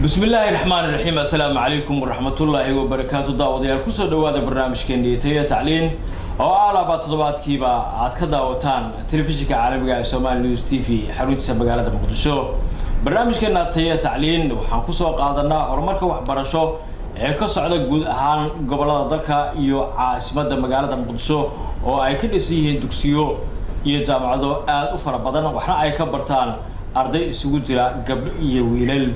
بسم الله الرحمن الرحيم السلام عليكم ورحمة الله وبركاته داوديال كسر دواد برنامج كندي تعلين أو على بعض كيبا عاد كذا وتان تلفزيون عربي الصومال نيوز تي في حروت سبقالة مقدسو برنامج كنا تعلين وحنقصه قادنا هرمرك وحبرشوا كسر جود هان قبل ذلك يو عاصمة مقالة مقدسو أو أي كل شيء دكسيو يجمع ذو أفر بدن وحنا أي كبرتان أرضي سوجرا قبل يويل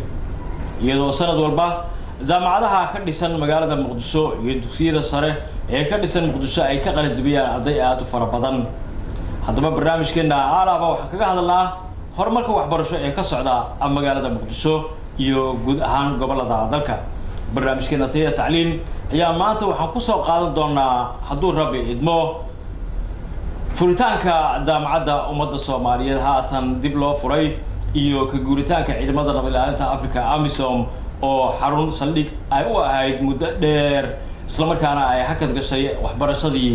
iyadoo sanad walba jaamacadaha ka dhisan magaalada Muqdisho iyo dugsiyada sare ee ka dhisan Muqdisho ay ka qalin jabiyaan arday aad u fara badan hadaba barnaamijkeena alaaba waxa kaga hadalnaa horumarka waxbarasho ee ka socda magaalada Muqdisho iyo guud ahaan gobolada dalka barnaamijkeena tacliin ayaa maanta waxaan ku soo qaadan doonaa haduu Rabbi idmo furitaanka jaamacadda ummadda Soomaaliyeed haatan dib loo furay iyo ka guuritaanka ciidamada nabadgelyada Afrika AMISOM oo xarun saldhig ay u ahayd muddo dheer isla markaana ay hakad gashay waxbarashadii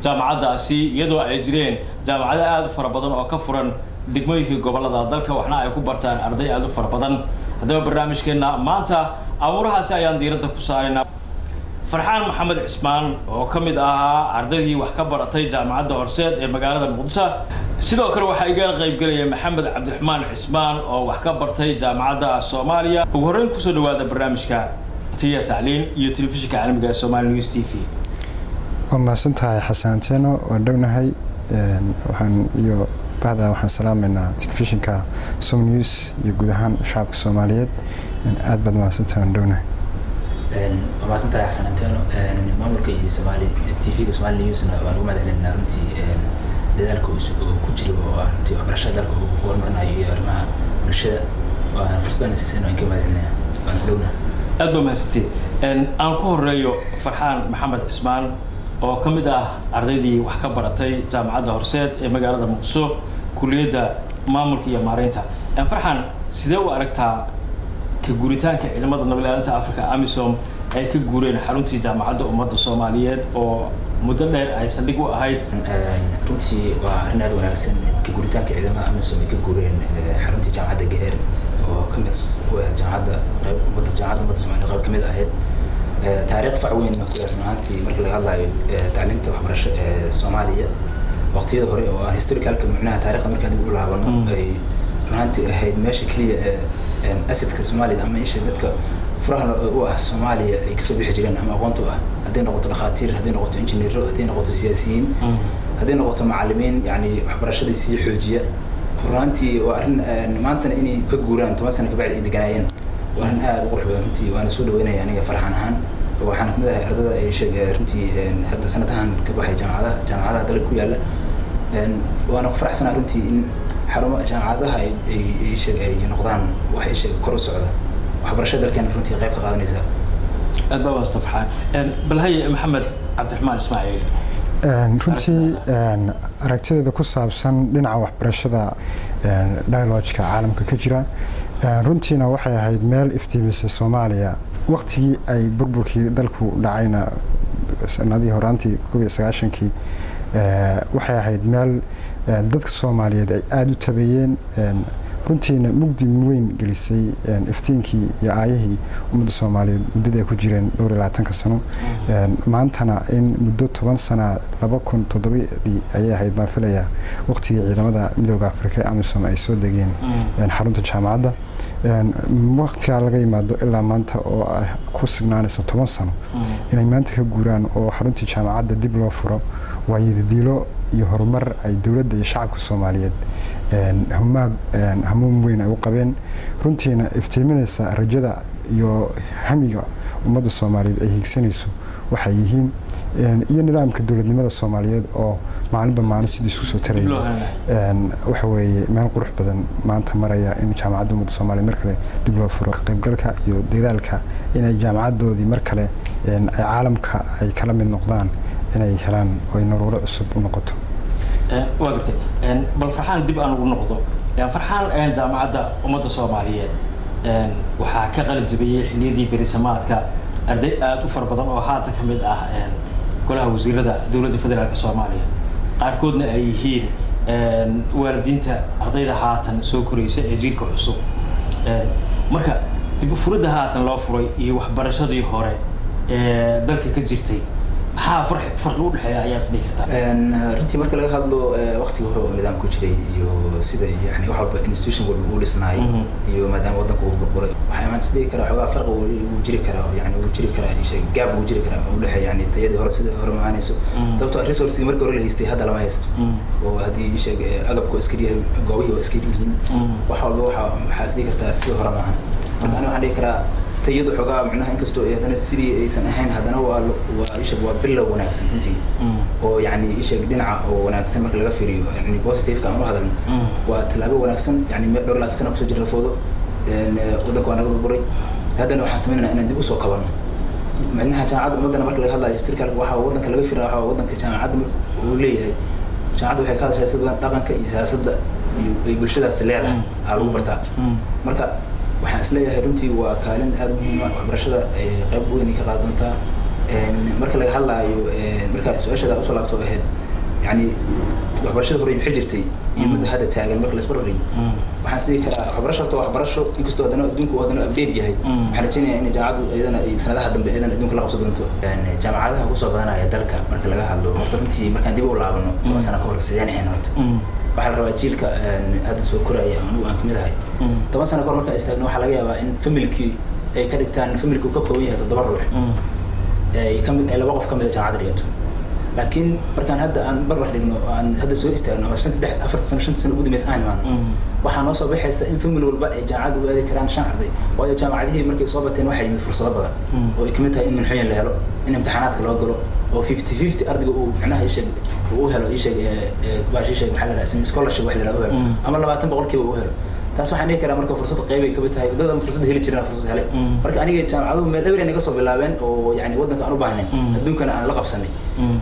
jaamacadaasi iyadoo ay jireen jaamacado aad u fara badan oo ka furan degmooyinka gobolada dalka waxna ay ku bartaan arday aad u fara badan hadaba barnaamijkeena maanta abuurahaasi ayaan diiradda ku saaraynaa فرحان محمد عثمان وكمد عردي وحكى برتي جامعة هرسات مقالة مقدسة سيدو كرو حقيقة غيب قليل محمد عبد الرحمن عثمان وحكى برتي جامعة الصومالية وهرين كسودو هذا برنامج تي تعليم يتلفزيون كعالم الصومال نيوز تي في وما سنتها حسنتين ودونا هاي وحن يو بعدها وحن سلام من تلفزيون كصوم نيوز يقولهان شعب الصوماليات من أدبد ما سنتها ودونا وما سنتها حسن أنتونو مملكة الصومالي تي في الصومال نيوزنا وأنا ما أدري إن رنتي لذلك وكتير وأنتي وبرشة ذلك وورمرنا يرمى برشة وفرصة نسيسنا إنك ما أدري ونقولنا أدب ما ستي أنكور ريو فرحان محمد عثمان وكمدة أردي وحكى برتي جامعة هرسات مقالة مقدسو كلية مملكة مارينتا فرحان سيدو أركتها كجوريتان كعلمات النبليات أفريقيا أميسوم أي كجورين حرونتي جامعة أمة الصوماليات أو مدلل أي صديقو هاي رونتي وأنا وناسن كجوريتان كعلمات أميسوم كجورين حرونتي جامعة الجهر وكمس هو جامعة أمة الصومالية غير كمد أهل تاريخ فعوين مكلف معناتي مركز هلا تعلمت وحبرش الصومالية وقتي ظهري وهيستوريكال كمعناها تاريخ مركز بيقول لها ونو runtii ahayd meesha kaliya asadka Soomaaliya ama isha dadka furaha u ah Soomaaliya ay ka soo bixi jireen ama aqoontu ah haday noqoto dhaqaatiir haday noqoto injineero haday noqoto siyaasiyiin haday noqoto macallimiin yani waxbarashada si xoojiya runtii waa arin maanta inay ka guuraan 10 sano ka bacdi deganayeen waa arin aad u qurux badan runtii waana soo dhaweynaya aniga farxan ahaan waxaan kamid ahay ardada ay sheegay runtii hadda sanadahan ka baxay jaamacadaha dalka ku yaala waana ku faraxsanahay runtii in حرم جامعاتها أي نقدان واحد شيء كرو السعودة وحبرشة ذلك كان فرنتي غير كقاعدين نزاع. الباب استفحان. بالهي محمد عبد الرحمن إسماعيل. runtii aragtida ku saabsan dhinaca waxbarashada dialogue-ka caalamka ka jira runtiina waxay ahayd meel iftiimisay Soomaaliya waqtigii ay burburkii dalku dhacayna sanadii horaantii 1990kii waxay ahayd meel dadka Soomaaliyeed ay aad u tabeeyeen runtiina mugdi weyn gelisay iftiinkii iyo aayihii ummadda Soomaaliyeed muddada ay ku jireen 20 sano maantana in muddo 10 sano 2007 ay ahayd baan filayaa waqtigii ciidamada midowga Afrika AMISOM ay soo degeen xarunta jaamacadda waqtiga laga yimaado ilaa maanta oo ku sugnaanaysa 10 sano inay maanta ka guuraan oo xarunta jaamacadda dib loo furo waayidilo iyo horumar ay dawladda iyo shacabka Soomaaliyeed hamuum weyn ay u qabeen runtiina iftiiminaysa rajada iyo hamiga ummadda Soomaaliyeed ay higsanayso waxay yihiin iyo nidaamka dawladnimada Soomaaliyeed oo maalinba maalin sidii isku soo tarayay waxa weeye meel qurux badan maanta maraya in jaamacadda ummadda Soomaaliyeed markale dib loo furo qaybgalka iyo dadaalka inay jaamacadoodii markale ay caalamka ay kala mid noqdaan inay helaan oo nolol cusub u noqoto وقتي بل فرحان دب أنا ونقطة يعني فرحان جامعة أمة الصومالية وحكى قلب جبيه حليدي برسمات كأردي توفر بدن أو حتى كمل كلها وزيرة دولة فدرالية الصومالية أركضنا أي هي واردين تا أرضي حاتن سوكري سجيل كعصو مركا dib u furidda haatan loo furay iyo waxbarashadii hore dalka ka jirtay maxaa farqi u dhaxeeya ayaa isdhihi kartaa runtii marka laga hadlo waqtiga hore oo nidaam ku jiray iyo sida yani wax walba institution walba uu dhisnaay iyo maadaama waddanka uu burburay waxaa imaan isdhihi karaa xogaa farqi uu jiri karaa yani uu jiri karaa gaab uu jiri karaa u dhaxeeya yani tayadii hore sida hore ma ahaanayso sababtoo ah resourcigii markii hore la haystay hadda lama haysto oo haddii agabku iska yahay goobihii waa iska yihiin wax walba waxaa isdhihi kartaa si hore maahan marka aniga waxaan dhihi karaa tayadu xogaa macnaha inkastoo haddana sidii aysan ahayn haddana waa bilow wanaagsan runtii oo yani dhinaca oo wanaagsan marka laga fiiriyo yani positive-ka aan u hadalno waa tallaabo wanaagsan yani dhowr laatan sano kusoo jira foodo waddanka waa naga burburay haddana waxaan samaynaynaa inaan dib usoo kabanno macnaha jaamacadda ummaddana marka laga hadlayo historicalka waxaa waddanka laga fiiraya waxaa waddanka jaamacadda uu leeyahay jaamacadda waxay ka hadashaa sida dhaqanka iyo siyaasadda iyo ay bulshadaasi leedahay aa lagu bartaa marka waxaan isleeyahay runtii waa kaalin aad muhiima waxbarashada qayb weyn ka qaadantaa marka laga hadlaayo marka su-aashada usoo laabto ahayd yani waxbarashada hore maxay jirtay iyo muddo hadda taagan marka la isbarbardhigo waxaan isdhihi karaa waxbarasho horta waxbarasho inkastoo haddana adduunku haddana update yahay waxaan rajaynayaa in jaamacaddu iyadana ay sanadaha dambe iyadana adduunka la qabsan doonto jaamacadaha kusoo badanaya dalka marka laga hadlo horta runtii markaan dib u laabano 10 sano ka hor sideen ahayn horta waxaa la rabaa jiilka hadda soo koraya anigu aan kamid ahay 10 sano ka hor markaan istaagno waxaa laga yaabaa in familkii ay ka dhigtaan familkii uu ka kooban yahay 7 ruux ay kamid ay 2 qof kamid ah jaamacad dhigato laakiin markaan hadda aan barbar dhigno aan hadda soo istaagno 4 sano ugu dambeys aan imaano waxaa noo soo baxaysa in family walba ay jaamacad u aadi karaan 5 arday waayo jaamacadihii markay soo bateen waxay yimid fursado badan oo ay kamid tahay in manxooyin la helo in imtixaanaadka loo galo oo 50-50 ardayga uu macnaha uu helo maxaa la raadsan scholarship wax la yiraahdo ama 20% uu helo taas waxaan dhihi karaa marka fursad qayb ay ka tahay dadka fursad heli jireen fursad helay marka aniga jaamacaduhu meel dheer inaga soo bilaabeen oo yani waddanka aan u baahnay adduunkana aan la qabsanay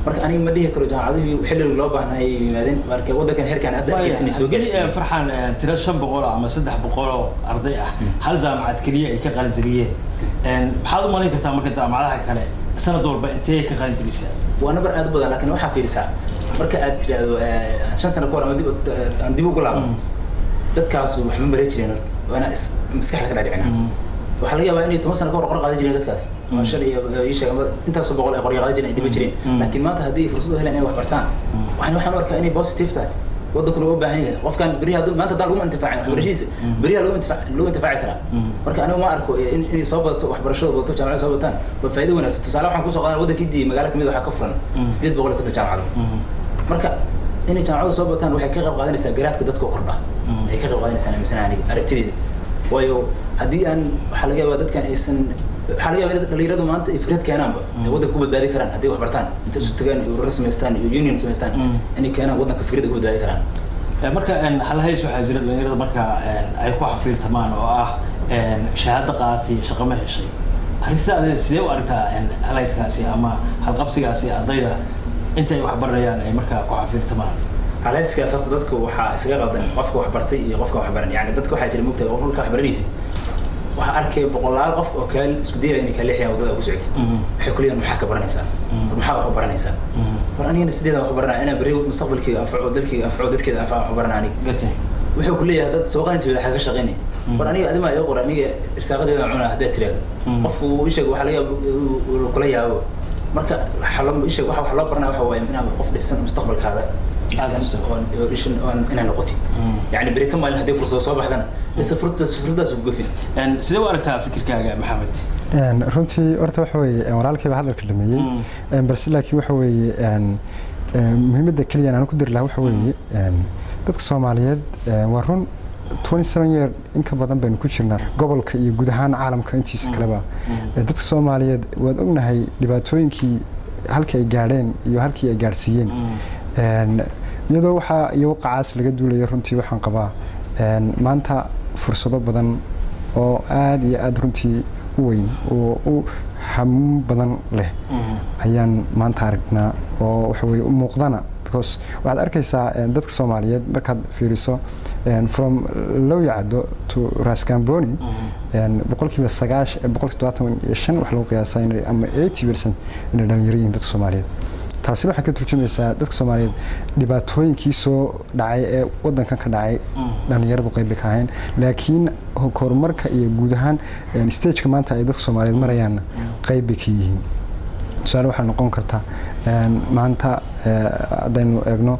marka aniga ma dhihi karo jaamacaduhu xilliga loo baahnay yimaadeen marka waddankan heerkan hadda arkaysan soo gaarsiin farxan tira 500 ama 300 arday ah hal jaamacad kaliya ay ka qalin jiriyeen maxaad u malayn kartaa marka jaamacadaha kale sanad walba intee ka qalin jiriysaa waa nabar aad badan laakiin waxaa fiirisaa marka aad tiraahdo 5 sano ka hor ama dib ugu laabo dadkaas waxba maray jireen horta waana maskaxda ka dhacina waxa laga yaabaa inay 10 sano ka hor qor qaadan jireen dadkaas ma shan iyo sheegay intaas oo boqol ay qor qaadan jireen ay dhib jireen laakiin maanta hadii fursad u helaan inay wax bartaan waxaan arkaa inay positive tahay waddanku u baahan yahay qofkan bariha maanta dal lagu intifaacin waxbarashadiisa bariha lagu intifaaci karaa marka anigu ma arko inay soo badato waxbarashada wadato jaamacada soo bataan waa faa'iido wanaagsan tusaale waxaan ku soo qaadanaa waddankii magaalo kamid waxa ka furan 800 ka jaamacado marka inay jaamacadu soo bataan waxay ka qayb qaadanaysaa garaadka dadka kordha ay ka qayb qaadanaysaa miisana aniga aragtideeda waayo haddii aan waxa laga yaabaa dadkan aysan waxa laga yaabaa dhalinyaradu maanta ay fikrad keenaanba ay waddanka ku badbaadi karaan haddii wax bartaan inta isu tagaan iyo urur samaystaan iyo union samaystaan inay keenaan waddanka fikrada ku badbaadi karaan marka hal hays waxaa jira dhalinyarada marka ay ku xafiiltamaan oo ah shahaado qaatay shaqo ma heshay arrintaada sidee u aragtaa halayskaasi ama halqabsigaasi ardayda inta ay wax baranayaan ay markaa ku xafiiltamaan halayskaas horta dadku waxaa isaga qaldan qofka wax bartay iyo qofka wax baran yani dadka waxaa jira mugtahay qofka wax baranaysid waxaa arkay boqolaal qof oo kaal isku dayaya inay ka leexiyaan wadada ku socotid waxay kuliyaan maxaa ka baranaysaa maxaa wax u baranaysaa war anigana sideeda wax u baranaa inaan bari mustaqbalkayga anfaco dalkayga anfaco dadkeeda anfaco wax u baranaa aniga wuxuu ku leeyahay dad soo qaantiisa waxa ka shaqeynay war aniga adima ay qor aniga irsaaqadeeda cunaa hadda tiraad qofku uu sheeg waxa laga kula yaabo marka xalamo isha waxa loo baranaa waxa waaye inaad qof dhisan mustaqbalkaada inaan noqotid yani bari ka maalin haddii fursado soo baxdana isa fursadaas ugu gafin sidee u aragtaa fikirkaaga maxamed runtii horta waxa weeye walaalkayba hadalka dhameeyey balse laakiin waxa weeye muhiimadda keliya aan ku diri lahaa waxa weeye dadka Soomaaliyeed waa run 27 year in ka badan baynu ku jirnaa gobolka iyo guud ahaan caalamka intiisa kaleba dadka Soomaaliyeed waad ognahay dhibaatooyinkii halkii ay gaadheen iyo halkii ay gaarsiiyeen iyadoo waxa iyo waqacaas laga duulay runtii waxaan qabaa maanta fursado badan oo aad iyo aad runtii u weyn oo u hamuun badan leh ayaan maanta aragnaa oo waxa weeye u muuqdana because waxaad arkaysaa dadka Soomaaliyeed markaad fiiriso from Lowyacado to Raskamboni boqolkiiba 9 boqolkiiba 75 wax loo qiyaasaa in ama 80% in dhalinyarada dadka Soomaaliyeed taasi waxay ka turjumaysaa dadka Soomaaliyeed dhibaatooyinkii soo dhacay ee wadankan ka dhacay dhalinyaradu qayb ka ahayn laakiin horumarka iyo guud ahaan stage-ka maanta ay dadka Soomaaliyeed marayaan qayb ka yihiin su'aal waxa noqon karta maanta hadaynu eegno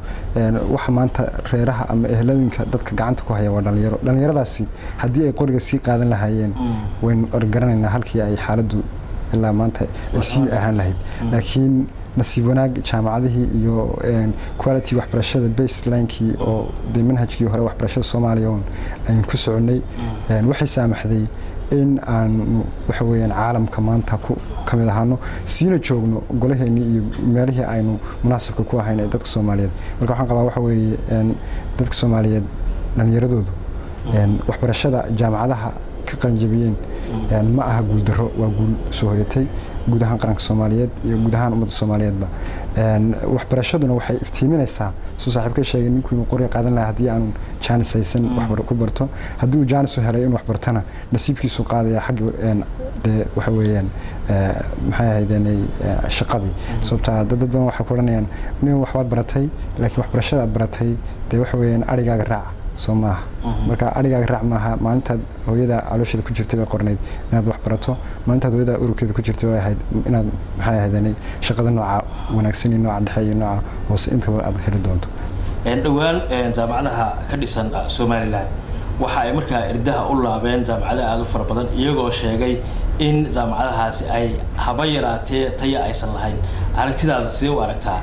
waxa maanta reeraha ama ehladinka dadka gacanta ku haya waa dhalinyaradaasi haddii ay qoriga sii qaadan lahaayeen waynu argaranaynaa halkii ay xaaladdu ilaa maanta ay sii ahaan lahayd laakiin nasiib wanaag jaamacadihii iyo quality waxbarashada baseline-kii oo de manhajkii hore waxbarashada Soomaaliya aynu ku soconay waxay saamaxday in aan waxa weeyaan caalamka maanta ku kamid ahaano siina joogno golaheennii iyo meelihii aynu munaasabka ku ahayn ee dadka Soomaaliyeed marka waxaan qabaa waxa weeye dadka Soomaaliyeed dhalinyaradoodu waxbarashada jaamacadaha ka qalinjabiyeen ma aha guul daro waa guul soo hoyatay guud ahaan qaranka Soomaaliyeed iyo guud ahaan ummadda Soomaaliyeedba waxbarashaduna waxay iftiiminaysaa soo saaxiibka sheegay ninkuu inuu qori qaadan lahaa haddii aan jaanis haysan waxbar ku barto haddii uu jaanis u helay inuu wax bartana nasiibkiisu qaadaya xagga de waxa weeyaan maxay ahaydeen shaqadii sababta dad badan waxa ku oranayaan nin wax baad baratay laakiin waxbarashada aad baratay de waxa weeyaan arigaaga raac Soomaha marka arigaaga raac maaha maalinta hooyada caloosheeda ku jirtay bay qorneed inaad wax barato maalinta hooyada ururkeeda ku jirtay way ahayd inaad maxay ahaydeen shaqada nooca wanaagsan iyo nooca dhexe iyo nooca hoose intaba aad heli doonto dhawaan jaamacadaha ka dhisan Soomaaliland waxa ay markaa irdaha u laabeen jaamacadaha aad u fara badan iyagoo sheegay in jaamacadahaasi ay haba yaraatee tayo aysan lahayn aragtidaada sidee u aragtaa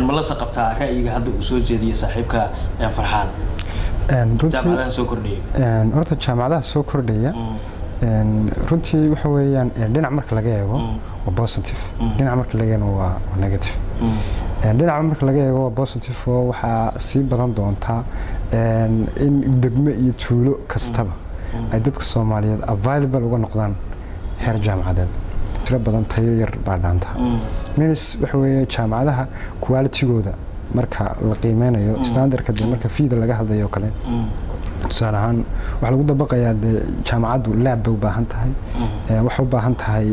ma la saqabtaa ra'yiga hadda uu soo jeediyay saaxiibka Farxaan jaamacadaha soo kordhaya horta jaamacadaha soo kordhaya runtii waxa weeyaan dhinac marka laga eego waa positive dhinac marka laga eego waa negative dhinac marka laga eego waa positive oo waxa sii badan doonta in degmo iyo tuulo kastaba ay dadka Soomaaliyeed available uga noqdaan heer jaamacadeed tiro badan tayo yar baa dhaanta means waxa weeye jaamacadaha quality-gooda marka la qiimeynayo standardka marka fiida laga hadlayo kale tusaale ahaan waxa lagu dabaqayaa jaamacaddu lab bay u baahan tahay waxa u baahan tahay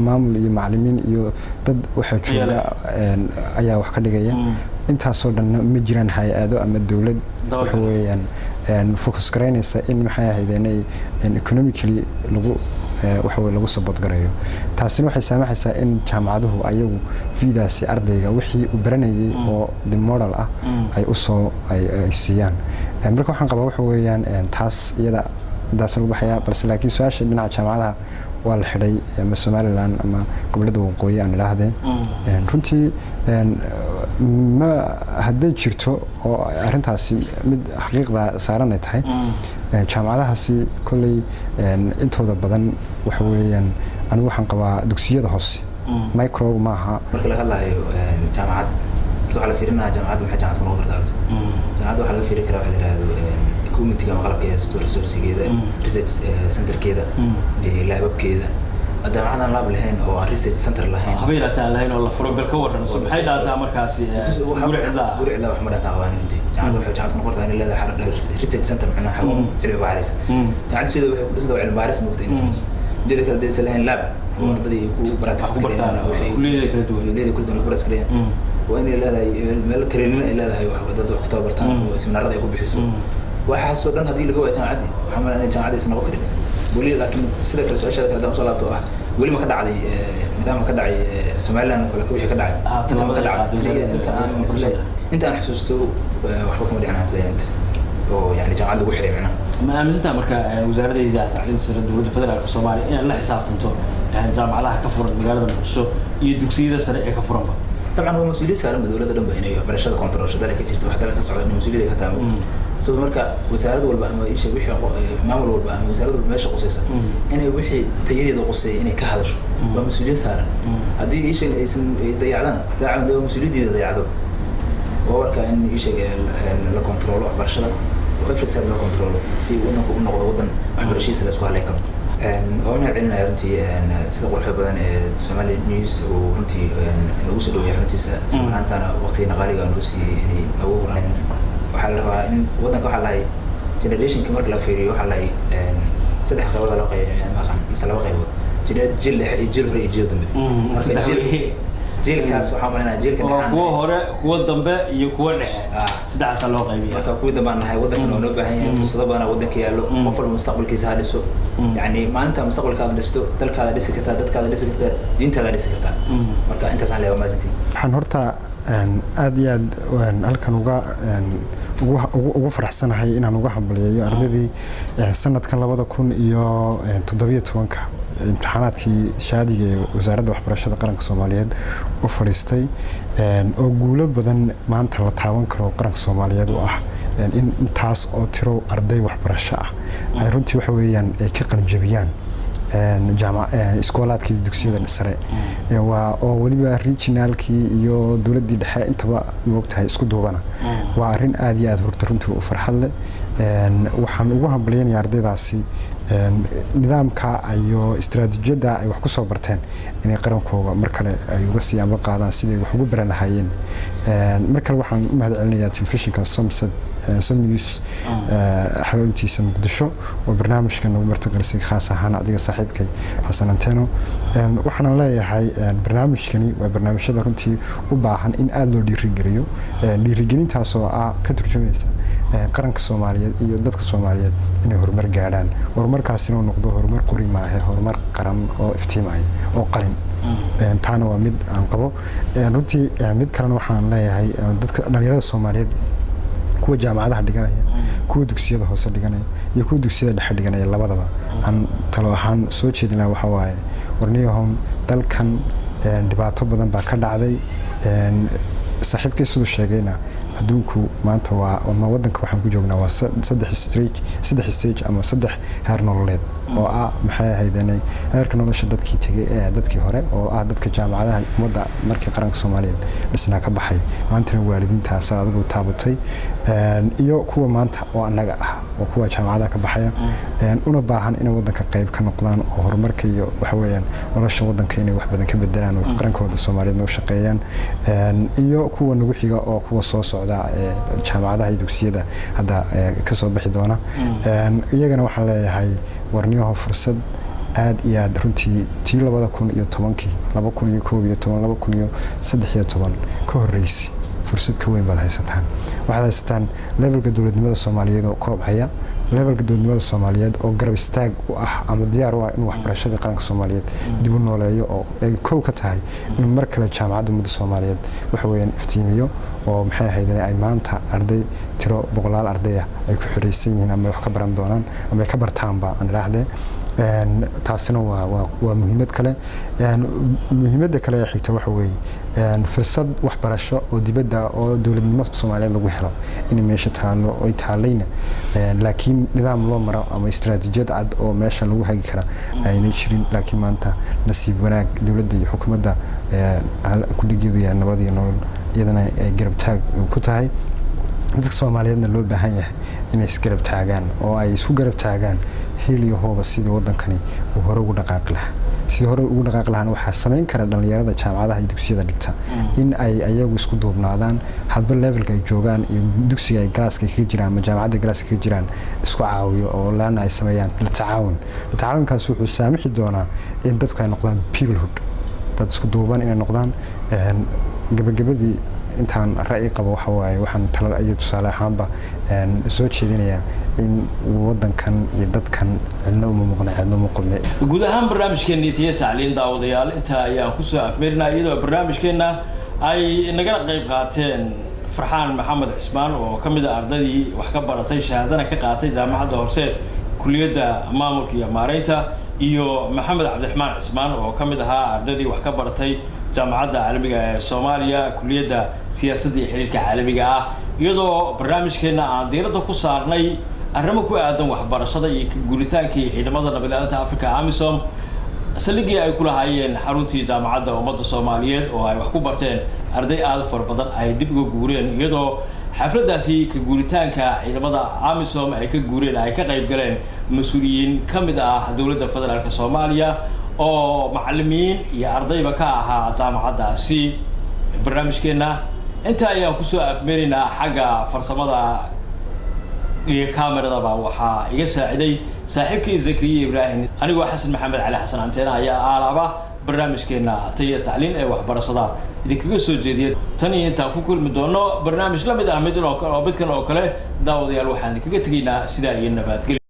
maamul iyo macallimiin iyo dad waxa jooga ayaa wax ka dhigaya intaasoo dhan ma jiraan hay'ado ama dawlad waxa weeyaan focus gareynaysa in maxay ahaydeen economically lagu support gareeyo taasina waxay saamaxaysaa in jaamacaduhu ayagu fiidaasi ardayga wixii uu baranayay oo the model ah ay u soo ay siiyaan marka waxaan qabaa waxa weeyaan taas iyada intaas lagu baxaya balse laakiin su'aasha dhinaca jaamacadaha waa la xidhay ama Somaliland ama gobolada waqooyi aan ilaahdeen runtii ma hadday jirto oo arrintaasi mid xaqiiqda saaran ay tahay jaamacadahaasi kolley intooda badan waxa weeyaan anigu waxaan qabaa dugsiyada hoose micro maaha marka laga hadlayo jaamacad waxa la fiirinayaa jaamacadda waxay jaamacad ku noqon kartaa jaamacadda waxa laga fiirin karaa waxa la yiraahdo community ama qalabkeeda resource-geeda research center-keeda laababkeeda jaamacaddan laab lahayn oo aan research center lahayn habeelataan lahayn oo la furo bal ka waran soo maxay dhaataa markaasi guricda wax ma dhaataa waan intii jaamacadda waxay jaamacad ku noqon kartaa in leedahay research center macnaha xarun cilmi baaris jaamacadda sidoo waxay ku dhisay cilmi baaris mugtay inta kale deesan lahayn lab oo ardayda ku bartaan kulliyada kala duwan ku bartaan وإن هذا ملك كريمين إلى هذا وحدة كتاب برتان وسمنار ذا يكون بحسون واحد صدق هذه اللي هو جامعتي حمل أنا جامعتي سنة وكريم ولي لكن سيدك السؤال شهادة كذا مصلابته ولي ما كدع علي مدام ما كدع سمعنا ولا كوي كدع أنت ما كدع أنت أنا حسسته وحكم لي عنها زي أنت يعني جامعة له وحري معنا ما مزتها مركا وزارة الإذاعة تعليم سر الدولة الفدرالية الصومالية إن الله حساب تنتو يعني جامعة لها كفر مقالة المقصو يدوكسيدة سريع كفرهم طبعا هو مسؤولية سالم بدولة دولة إنه برشة كونترول شدة لك جرت واحدة لك السعودية مسؤولية كتامل سو مركا وزارة والبهم إيش وحي معمول والبهم وزارة والماشي قصيصة إنه وحي تجري ذو قصي إنه كهذا شو ومسؤولية سالم هذه إيش اسم ضيعنا ده مسؤولية ضيعنا ووركا إن إيش لا كونترول وبرشة وقفل سالم لا كونترول سي ودنا ودنا برشة سلسوا عليك هنا عندنا رنتي سلق الحبان سومالي نيوز ورنتي نوصل ويا رنتي سمعنا أنا وقتنا غالي نوصي يعني أوراً وحلا إن ودنا كحلاي generation كمرك لا فيري وحلاي سدح خوات لا قي يعني ما خم مثلا وقي جل هري جل دم jiilkaas waxaa malinaa jiilka kuwa hore kuwa dambe iyo kuwa dhexe saddexdaas loo qaybiyaa marka kuwa dambe nahay wadankan oo loo baahan yahay fursado badan wadanka yaalo qof walba mustaqbalkiisa ha dhiso yani maalinta mustaqbalkaada dhisto dalkaada dhisi kartaa dadkaada dhisi kartaa diintaada dhisi kartaa marka intaasaan leeyahay maasantii waxaan horta aad iyo aad halkan ugu faraxsanahay inaan uga hambalyeeyo ardaydii sanadkan 2017 imtixaanaadkii shaadiga ee wasaaradda waxbarashada qaranka Soomaaliyeed u fadhiistay oo guulo badan maanta la taaban karo qaranka Soomaaliyeed oo ah in taas oo tiro arday waxbarasho ah ay runtii waxa weeyaan ay ka qalin jabiyaan iskoolaadkii dugsiyada sare waa oo waliba regionalkii iyo dawladii dhexe intaba moogtahay isku duubana waa arin aad iyo aad runtii u farxad leh waxaan ugu hambalyeynaa ardaydaasi nidaamka iyo istiraatiijiyada ay wax ku soo barteen inay qarankooda mar kale ay uga sii amba qaadaan sidii wax ugu baran lahaayeen mar kale waxaan u mahadcelinayaa telefishinka Somnews xaruntiisa Muqdisho oo barnaamijkan ugu martiqalisay khaas ahaan adiga saaxiibkay Xasan Anteno waxaan leeyahay barnaamijkani waa barnaamijyada runtii u baahan in aad loo dhiirigeliyo dhiirigelintaas oo ka turjumaysa qaranka Soomaaliyeed iyo dadka Soomaaliyeed inay horumar gaaraan horumarkaasina uu noqdo horumar qori maahe horumar qaran oo iftiimaya oo qaran taana waa mid aan qabo runtii mid kalena waxaan leeyahay dadka dhalinyarada Soomaaliyeed kuwa jaamacadaha dhiganaya kuwa dugsiyada hoose dhiganaya iyo kuwa dugsiyada dhexe dhiganaya labadaba aan talo ahaan soo jeedinaa waxa waaye warniyahon dalkan dhibaato badan baa ka dhacday saaxiibkay sidoo sheegayna adduunku maanta waa wadanka waxaan ku joognaa waa saddex stage ama saddex heer nololeed oo maxay ahaydeenay heerka nolosha dadkii tagay dadkii hore oo dadka jaamacadaha ummadda markii qaranka Soomaaliyeed dhisna ka baxay maantana waalidiintaas adigu taabatay iyo kuwa maanta oo anaga oo kuwa jaamacadaha ka baxaya una baahan in wadanka qayb ka noqdaan oo horumarka iyo waxa weeyaan nolosha wadanka inay wax badan ka bedelaan oo qarankooda Soomaaliyeed noo shaqeeyaan iyo kuwa nagu xiga oo kuwa soo socda jaamacadaha iyo dugsiyada hadda ka soo bixi doona iyagana waxaan leeyahay warniyaha fursad aad iyo aad runtii 2013 ka horeysay fursad ka weyn baad haysataan waxaad haysataan levelka dawladnimada Soomaaliyeed oo koobcaya levelka dawladnimada Soomaaliyeed oo garab istaag u ah ama diyaar u ah in waxbarashada qaranka Soomaaliyeed dib u nooleeyo oo ay koow ka tahay in mar kale jaamacadda ummadda Soomaaliyeed waxa weeyaan iftiimiyo oo maxay ahaydeen ay maanta arday tiro boqolaal arday ay ku xireysan yihiin ama wax ka baran doonaan ama ay ka bartaanba aan raaxday taasina waa muhiimad kale muhiimadda kale ee xigta waxa weeye fursad waxbarasho oo dibadda oo dawladnimada Soomaaliyeed lagu helo in meesha taalo oo taalayna laakiin nidaam loo maro ama istiraatiijiyad cad oo meesha lagu hagi kara ayna jirin laakiin maanta nasiib wanaag dawladda iyo xukuumadda ku dhigeedu yahay nabad iyo nolol iyadana ay garab taag ku tahay dadka Soomaaliyeedna loo baahan yahay inay isgarab taagaan oo ay isku garab taagaan heliyo hooba sidii wadankani uu hore ugu dhaqaaqi lahaa waxaa sameyn kara dhalinyarada jaamacadaha iyo dugsiyada dhigta in ay ayagu isku duubnaadaan hadba levelka ay joogaan iyo dugsiga ay galaaska kaga jiraan ama jaamacadda galaaska kaga jiraan isku caawiyo oo laana ay sameeyaan tacaawunkaas wuxuu saamixi doonaa in dadku ay noqdaan peoplehood dad isku duuban inay noqdaan gabagabadii intaan ra'yi qabo waxa waaye waxaan talo iyo tusaale ahaanba soo jeedinayaa in wadankan iyo dadkan cidna uma muuqdeen guud ahaan barnaamijkeena iyo tacliin daawadayaal inta ayaan ku soo akmeerinaa iyadoo barnaamijkeena ay naga qayb qaateen Farxaan Maxamed Cismaan oo kamid ah ardaydii wax ka baratay shahaadana ka qaatay jaamacadda hoose kulliyadda maamulka iyo maareynta iyo Maxamed Cabdiraxmaan Cismaan oo kamid ahaa ardaydii wax ka baratay jaamacadda caalamiga ee Soomaaliya kulliyadda siyaasadda iyo xiriirka caalamiga ah iyadoo barnaamijkeena aan diiradda ku saarnay arrimo ku aadan waxbarashada iyo guuritaanka ciidamada nabadgelyada Afrika AMISOM saligii ay ku lahaayeen xaruntii jaamacadda ummadda Soomaaliyeed oo ay wax ku barteen arday aad far badan ay dib uga guureen iyadoo xafladaasi ka guuritaanka ciidamada AMISOM ay ka guureen ay ka qayb galeen mas'uuliyiin kamid ah dawladda federaalka Soomaaliya oo macallimiin iyo ardayba ka ahaa jaamacaddaasi barnaamijkeena inta ayaan ku soo akmeerinaa xagga farsamada iyo kaamirada waxaa iga saaciday saaxiibkii Zakriya Ibrahim anigoo Xasan Maxamed Cali Xasan Antena ayaa alaaba barnaamijkeena Taya Tacliin ee waxbarashada idinkaga soo jeediyay tan iyo inta ku kulmi doono barnaamij la mid ah midkan oo kale daawadayaal waxaan idinkaga tegaynaa sida ay nabadgelyo